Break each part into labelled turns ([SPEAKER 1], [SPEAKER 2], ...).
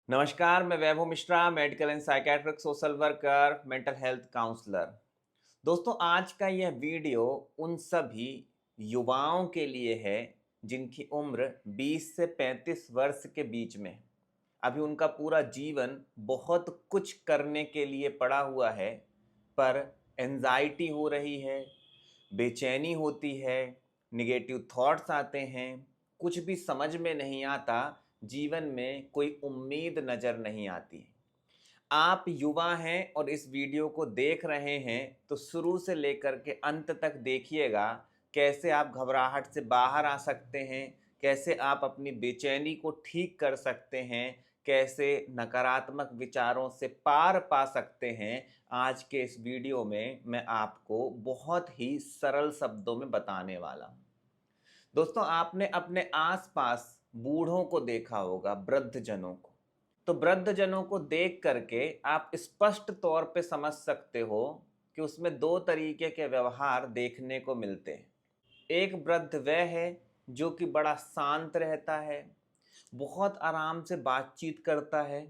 [SPEAKER 1] नमस्कार, मैं Vaibhav Mishra, medical and psychiatric social worker, mental health counsellor. दोस्तों, आज का यह वीडियो उन सभी युवाओं के लिए है जिनकी उम्र 20 से 35 वर्ष के बीच में है। अभी उनका पूरा जीवन बहुत कुछ करने के लिए पड़ा हुआ है, पर एंजाइटी हो रही है, बेचैनी होती है, निगेटिव थॉट्स आते हैं, कुछ भी समझ में नहीं आता, जीवन में कोई उम्मीद नज़र नहीं आती। आप युवा हैं और इस वीडियो को देख रहे हैं तो शुरू से लेकर के अंत तक देखिएगा, कैसे आप घबराहट से बाहर आ सकते हैं, कैसे आप अपनी बेचैनी को ठीक कर सकते हैं, कैसे नकारात्मक विचारों से पार पा सकते हैं। आज के इस वीडियो में मैं आपको बहुत ही सरल शब्दों में बताने वाला हूँ। दोस्तों, आपने अपने आसपास बूढ़ों को देखा होगा, वृद्धजनों को। तो वृद्धजनों को देख करके आप स्पष्ट तौर पे समझ सकते हो कि उसमें दो तरीके के व्यवहार देखने को मिलते हैं। एक वृद्ध वह है जो कि बड़ा शांत रहता है, बहुत आराम से बातचीत करता है।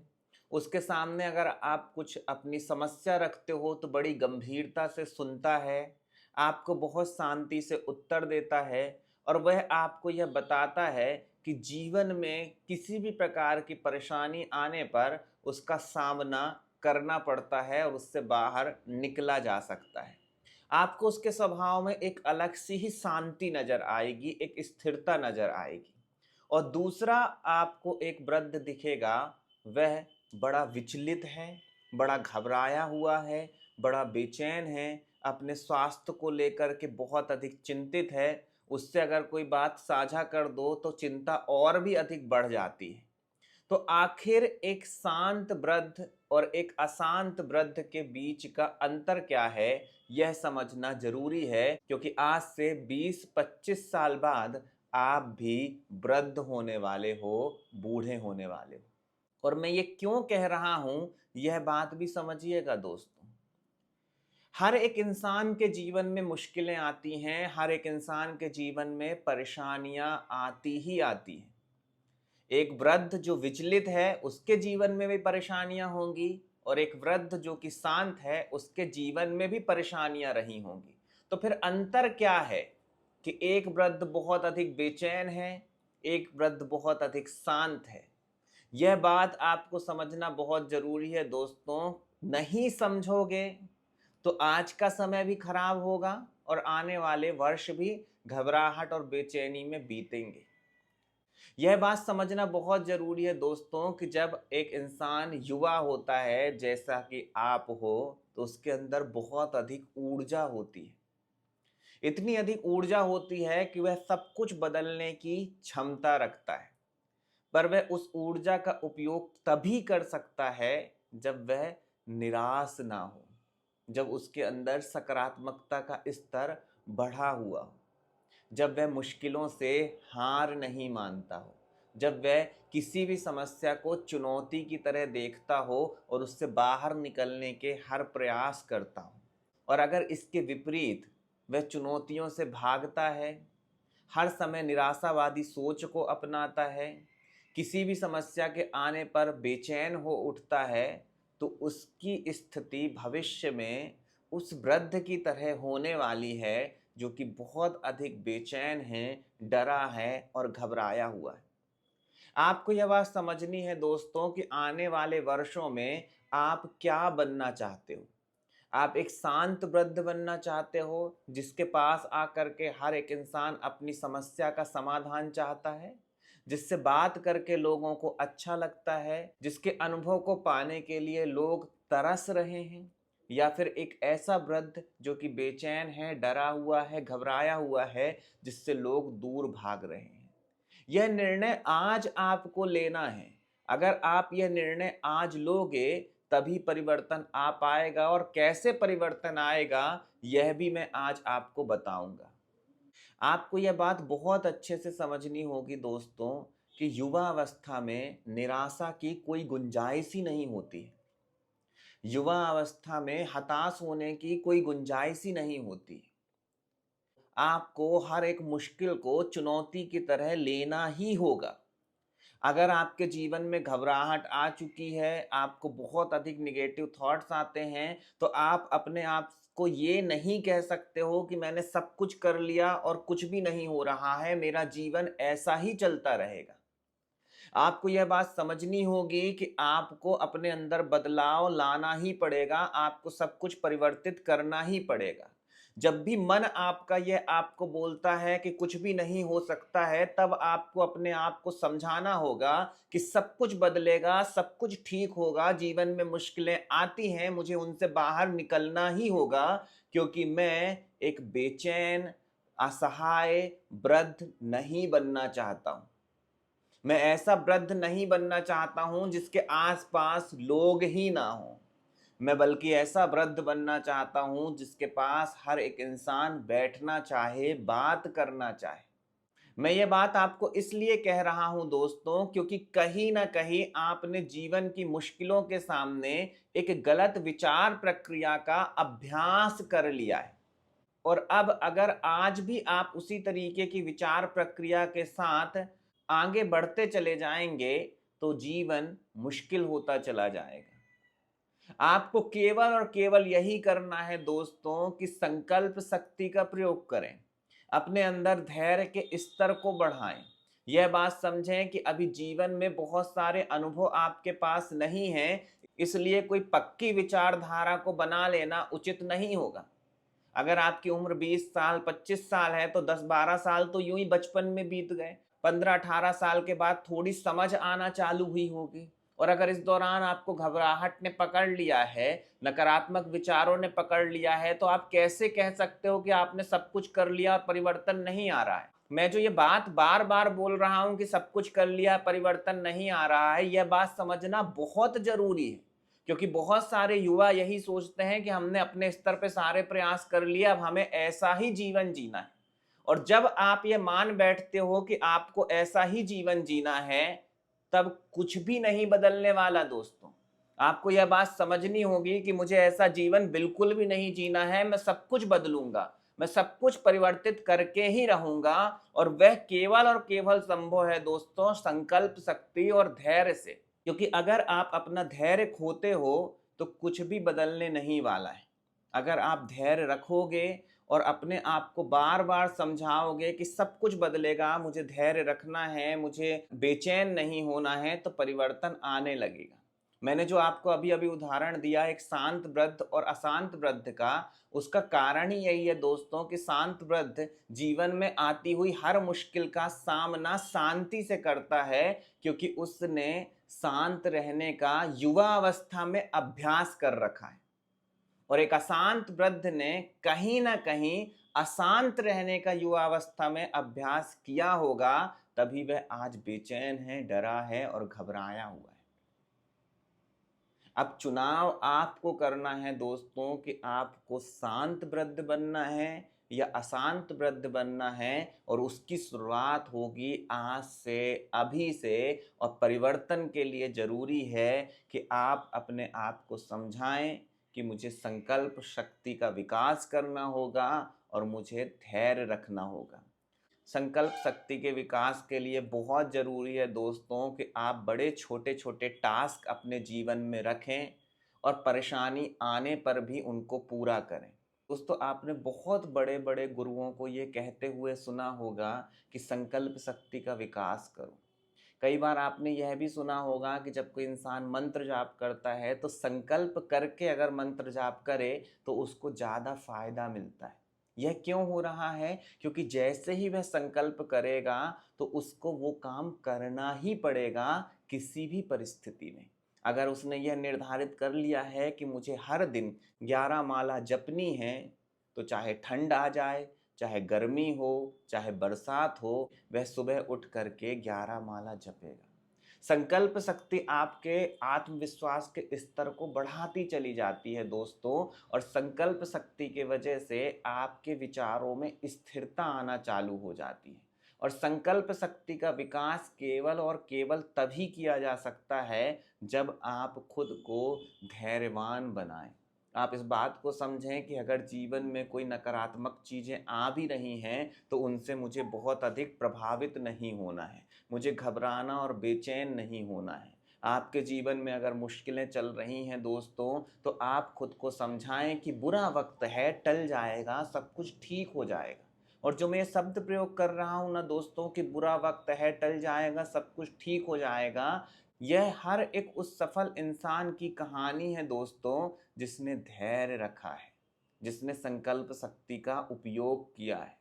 [SPEAKER 1] उसके सामने अगर आप कुछ अपनी समस्या रखते हो तो बड़ी गंभीरता से सुनता है, आपको बहुत शांति से उत्तर देता है और वह आपको यह बताता है कि जीवन में किसी भी प्रकार की परेशानी आने पर उसका सामना करना पड़ता है और उससे बाहर निकला जा सकता है। आपको उसके स्वभाव में एक अलग सी ही शांति नज़र आएगी, एक स्थिरता नज़र आएगी। और दूसरा आपको एक वृद्ध दिखेगा, वह बड़ा विचलित है, बड़ा घबराया हुआ है, बड़ा बेचैन है, अपने स्वास्थ्य को लेकर के बहुत अधिक चिंतित है। उससे अगर कोई बात साझा कर दो तो चिंता और भी अधिक बढ़ जाती है। तो आखिर एक शांत वृद्ध और एक अशांत वृद्ध के बीच का अंतर क्या है, यह समझना जरूरी है, क्योंकि आज से 20-25 साल बाद आप भी वृद्ध होने वाले हो, बूढ़े होने वाले हो। और मैं ये क्यों कह रहा हूं, यह बात भी समझिएगा दोस्तों। हर एक इंसान के जीवन में मुश्किलें आती हैं, हर एक इंसान के जीवन में परेशानियां आती ही आती हैं। एक वृद्ध जो विचलित है उसके जीवन में भी परेशानियां होंगी, और एक वृद्ध जो कि शांत है उसके जीवन में भी परेशानियां रही होंगी। तो फिर अंतर क्या है कि एक वृद्ध बहुत अधिक बेचैन है, एक वृद्ध बहुत अधिक शांत है। यह बात आपको समझना बहुत जरूरी है दोस्तों। नहीं समझोगे तो आज का समय भी खराब होगा और आने वाले वर्ष भी घबराहट और बेचैनी में बीतेंगे। यह बात समझना बहुत ज़रूरी है दोस्तों कि जब एक इंसान युवा होता है, जैसा कि आप हो, तो उसके अंदर बहुत अधिक ऊर्जा होती है। इतनी अधिक ऊर्जा होती है कि वह सब कुछ बदलने की क्षमता रखता है। पर वह उस ऊर्जा का उपयोग तभी कर सकता है जब वह निराश ना हो, जब उसके अंदर सकारात्मकता का स्तर बढ़ा हुआ हो, जब वह मुश्किलों से हार नहीं मानता हो, जब वह किसी भी समस्या को चुनौती की तरह देखता हो और उससे बाहर निकलने के हर प्रयास करता हो। और अगर इसके विपरीत वह चुनौतियों से भागता है, हर समय निराशावादी सोच को अपनाता है, किसी भी समस्या के आने पर बेचैन हो उठता है, तो उसकी स्थिति भविष्य में उस वृद्ध की तरह होने वाली है जो कि बहुत अधिक बेचैन है, डरा है और घबराया हुआ है। आपको यह बात समझनी है दोस्तों कि आने वाले वर्षों में आप क्या बनना चाहते हो। आप एक शांत वृद्ध बनना चाहते हो जिसके पास आकर के हर एक इंसान अपनी समस्या का समाधान चाहता है, जिससे बात करके लोगों को अच्छा लगता है, जिसके अनुभव को पाने के लिए लोग तरस रहे हैं, या फिर एक ऐसा वृद्ध जो कि बेचैन है, डरा हुआ है, घबराया हुआ है, जिससे लोग दूर भाग रहे हैं। यह निर्णय आज आपको लेना है। अगर आप यह निर्णय आज लोगे तभी परिवर्तन आ पाएगा, और कैसे परिवर्तन आएगा यह भी मैं आज आपको बताऊंगा। आपको यह बात बहुत अच्छे से समझनी होगी दोस्तों कि युवा अवस्था में निराशा की कोई गुंजाइश ही नहीं होती। युवा अवस्था में हताश होने की कोई गुंजाइश ही नहीं होती। आपको हर एक मुश्किल को चुनौती की तरह लेना ही होगा। अगर आपके जीवन में घबराहट आ चुकी है, आपको बहुत अधिक नेगेटिव थॉट्स आते हैं, तो आप अपने आप को ये नहीं कह सकते हो कि मैंने सब कुछ कर लिया और कुछ भी नहीं हो रहा है, मेरा जीवन ऐसा ही चलता रहेगा। आपको यह बात समझनी होगी कि आपको अपने अंदर बदलाव लाना ही पड़ेगा, आपको सब कुछ परिवर्तित करना ही पड़ेगा। जब भी मन आपका यह आपको बोलता है कि कुछ भी नहीं हो सकता है, तब आपको अपने आप को समझाना होगा कि सब कुछ बदलेगा, सब कुछ ठीक होगा, जीवन में मुश्किलें आती हैं, मुझे उनसे बाहर निकलना ही होगा, क्योंकि मैं एक बेचैन, असहाय, वृद्ध नहीं बनना चाहता हूं। मैं ऐसा वृद्ध नहीं बनना चाहता हूं जिसके आसपास लोग ही ना हो। मैं बल्कि ऐसा वृद्ध बनना चाहता हूं जिसके पास हर एक इंसान बैठना चाहे, बात करना चाहे। मैं ये बात आपको इसलिए कह रहा हूं दोस्तों, क्योंकि कहीं ना कहीं आपने जीवन की मुश्किलों के सामने एक गलत विचार प्रक्रिया का अभ्यास कर लिया है। और अब अगर आज भी आप उसी तरीके की विचार प्रक्रिया के साथ आगे बढ़ते चले जाएंगे, तो जीवन मुश्किल होता चला जाएगा। आपको केवल और केवल यही करना है दोस्तों कि संकल्प शक्ति का प्रयोग करें, अपने अंदर धैर्य के स्तर को बढ़ाएं। यह बात समझें कि अभी जीवन में बहुत सारे अनुभव आपके पास नहीं है, इसलिए कोई पक्की विचारधारा को बना लेना उचित नहीं होगा। अगर आपकी उम्र 20 साल 25 साल है तो 10-12 साल तो यूं ही बचपन में बीत गए। 15-18 साल के बाद थोड़ी समझ आना चालू हुई होगी। और अगर इस दौरान आपको घबराहट ने पकड़ लिया है, नकारात्मक विचारों ने पकड़ लिया है, तो आप कैसे कह सकते हो कि आपने सब कुछ कर लिया और परिवर्तन नहीं आ रहा है। मैं जो ये बात बार बार बोल रहा हूं कि सब कुछ कर लिया, परिवर्तन नहीं आ रहा है, यह बात समझना बहुत जरूरी है। क्योंकि बहुत सारे युवा यही सोचते हैं कि हमने अपने स्तर पे सारे प्रयास कर लिए, अब हमें ऐसा ही जीवन जीना है। और जब आप ये मान बैठते हो कि आपको ऐसा ही जीवन जीना है, तब कुछ भी नहीं बदलने वाला दोस्तों। आपको यह बात समझनी होगी कि मुझे ऐसा जीवन बिल्कुल भी नहीं जीना है, मैं सब कुछ बदलूंगा, मैं सब कुछ परिवर्तित करके ही रहूंगा। और वह केवल और केवल संभव है दोस्तों संकल्प शक्ति और धैर्य से। क्योंकि अगर आप अपना धैर्य खोते हो तो कुछ भी बदलने नहीं वाला है। अगर आप धैर्य रखोगे और अपने आप को बार बार समझाओगे कि सब कुछ बदलेगा, मुझे धैर्य रखना है, मुझे बेचैन नहीं होना है, तो परिवर्तन आने लगेगा। मैंने जो आपको अभी अभी उदाहरण दिया एक शांत वृद्ध और अशांत वृद्ध का, उसका कारण ही यही है दोस्तों कि शांत वृद्ध जीवन में आती हुई हर मुश्किल का सामना शांति से करता है, क्योंकि उसने शांत रहने का युवा अवस्था में अभ्यास कर रखा है। और एक अशांत वृद्ध ने कहीं ना कहीं अशांत रहने का युवा अवस्था में अभ्यास किया होगा, तभी वह आज बेचैन है, डरा है और घबराया हुआ है। अब चुनाव आपको करना है दोस्तों कि आपको शांत वृद्ध बनना है या अशांत वृद्ध बनना है। और उसकी शुरुआत होगी आज से, अभी से। और परिवर्तन के लिए जरूरी है कि आप अपने आप को समझाएं कि मुझे संकल्प शक्ति का विकास करना होगा और मुझे धैर्य रखना होगा। संकल्प शक्ति के विकास के लिए बहुत ज़रूरी है दोस्तों कि आप बड़े छोटे छोटे टास्क अपने जीवन में रखें और परेशानी आने पर भी उनको पूरा करें। दोस्तों, आपने बहुत बड़े बड़े गुरुओं को ये कहते हुए सुना होगा कि संकल्प शक्ति का विकास करो। कई बार आपने यह भी सुना होगा कि जब कोई इंसान मंत्र जाप करता है तो संकल्प करके अगर मंत्र जाप करे तो उसको ज़्यादा फायदा मिलता है। यह क्यों हो रहा है? क्योंकि जैसे ही वह संकल्प करेगा तो उसको वो काम करना ही पड़ेगा किसी भी परिस्थिति में। अगर उसने यह निर्धारित कर लिया है कि मुझे हर दिन 11 माला जपनी है, तो चाहे ठंड आ जाए, चाहे गर्मी हो, चाहे बरसात हो, वह सुबह उठ करके 11 माला जपेगा। संकल्प शक्ति आपके आत्मविश्वास के स्तर को बढ़ाती चली जाती है दोस्तों। और संकल्प शक्ति के वजह से आपके विचारों में स्थिरता आना चालू हो जाती है। और संकल्प शक्ति का विकास केवल और केवल तभी किया जा सकता है जब आप खुद को धैर्यवान बनाएं, आप इस बात को समझें कि अगर जीवन में कोई नकारात्मक चीज़ें आ भी रही हैं, तो उनसे मुझे बहुत अधिक प्रभावित नहीं होना है। मुझे घबराना और बेचैन नहीं होना है। आपके जीवन में अगर मुश्किलें चल रही हैं दोस्तों, तो आप खुद को समझाएँ कि बुरा वक़्त है, टल जाएगा, सब कुछ ठीक हो जाएगा। और जो मैं ये शब्द प्रयोग कर रहा हूँ ना दोस्तों कि बुरा वक़्त है, टल जाएगा, सब कुछ ठीक हो जाएगा, यह हर एक उस सफल इंसान की कहानी है दोस्तों, जिसने धैर्य रखा है, जिसने संकल्प शक्ति का उपयोग किया है।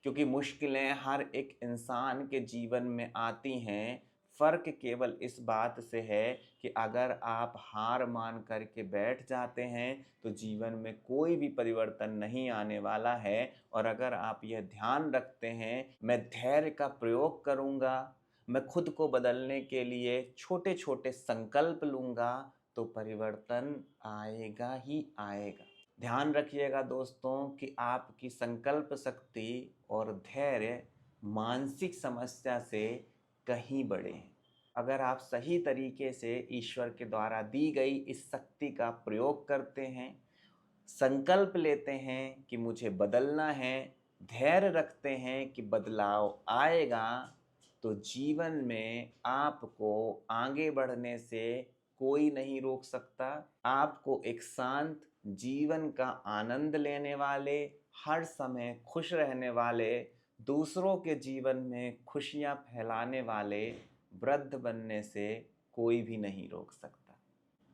[SPEAKER 1] क्योंकि मुश्किलें हर एक इंसान के जीवन में आती हैं, फ़र्क केवल इस बात से है कि अगर आप हार मान कर के बैठ जाते हैं, तो जीवन में कोई भी परिवर्तन नहीं आने वाला है। और अगर आप यह ध्यान रखते हैं, मैं धैर्य का प्रयोग करूँगा, मैं खुद को बदलने के लिए छोटे-छोटे संकल्प लूँगा, तो परिवर्तन आएगा ही आएगा। ध्यान रखिएगा दोस्तों कि आपकी संकल्प शक्ति और धैर्य मानसिक समस्या से कहीं बड़े हैं। अगर आप सही तरीके से ईश्वर के द्वारा दी गई इस शक्ति का प्रयोग करते हैं, संकल्प लेते हैं कि मुझे बदलना है, धैर्य रखते हैं कि बदलाव आएगा, तो जीवन में आपको आगे बढ़ने से कोई नहीं रोक सकता। आपको एक शांत जीवन का आनंद लेने वाले, हर समय खुश रहने वाले, दूसरों के जीवन में खुशियाँ फैलाने वाले वृद्ध बनने से कोई भी नहीं रोक सकता।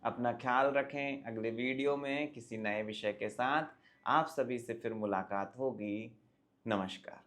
[SPEAKER 1] अपना ख्याल रखें। अगले वीडियो में किसी नए विषय के साथ आप सभी से फिर मुलाकात होगी। नमस्कार।